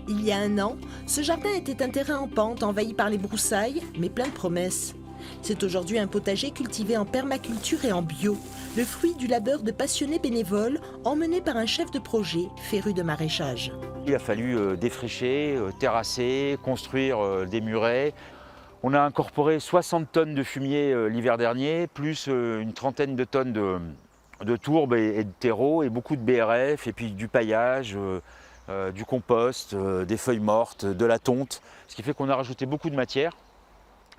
Il y a un an, ce jardin était un terrain en pente, envahi par les broussailles, mais plein de promesses. C'est aujourd'hui un potager cultivé en permaculture et en bio, le fruit du labeur de passionnés bénévoles emmenés par un chef de projet féru de maraîchage. Il a fallu défricher, terrasser, construire des murets. On a incorporé 60 tonnes de fumier l'hiver dernier, plus une trentaine de tonnes de tourbe et de terreau, et beaucoup de BRF, et puis du paillage, du compost, des feuilles mortes, de la tonte, ce qui fait qu'on a rajouté beaucoup de matière.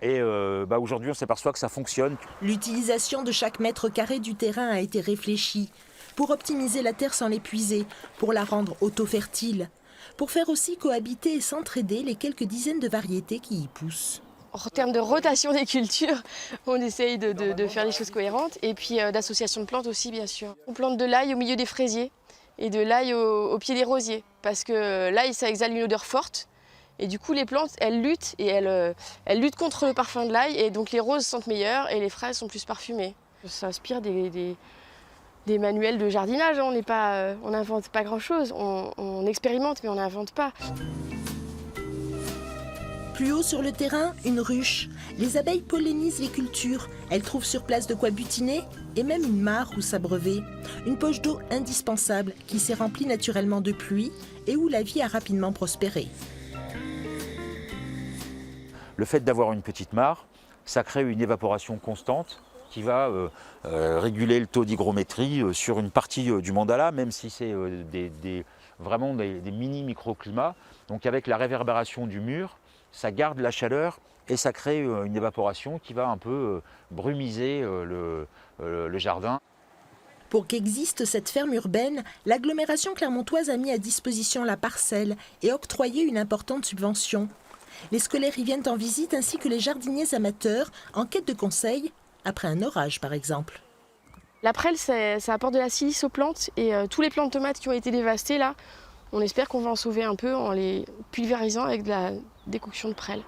Et aujourd'hui, on s'aperçoit que ça fonctionne. L'utilisation de chaque mètre carré du terrain a été réfléchie pour optimiser la terre sans l'épuiser, pour la rendre auto-fertile, pour faire aussi cohabiter et s'entraider les quelques dizaines de variétés qui y poussent. En termes de rotation des cultures, on essaye de faire les choses cohérentes et puis d'association de plantes aussi, bien sûr. On plante de l'ail au milieu des fraisiers et de l'ail au pied des rosiers parce que l'ail, ça exhale une odeur forte et du coup les plantes, elles luttent et elles luttent contre le parfum de l'ail et donc les roses sentent meilleures et les fraises sont plus parfumées. Ça inspire des manuels de jardinage, on n'invente pas grand-chose, on expérimente mais on n'invente pas. Plus haut sur le terrain, une ruche. Les abeilles pollinisent les cultures. Elles trouvent sur place de quoi butiner et même une mare où s'abreuver. Une poche d'eau indispensable qui s'est remplie naturellement de pluie et où la vie a rapidement prospéré. Le fait d'avoir une petite mare, ça crée une évaporation constante qui va réguler le taux d'hygrométrie sur une partie du mandala, même si c'est vraiment des mini-microclimats. Donc avec la réverbération du mur, ça garde la chaleur et ça crée une évaporation qui va un peu brumiser le jardin. Pour qu'existe cette ferme urbaine, l'agglomération clermontoise a mis à disposition la parcelle et octroyé une importante subvention. Les scolaires y viennent en visite ainsi que les jardiniers amateurs en quête de conseils, après un orage par exemple. La prêle, ça apporte de la silice aux plantes et tous les plants de tomates qui ont été dévastés là, on espère qu'on va en sauver un peu en les pulvérisant avec de la décoction de prêle.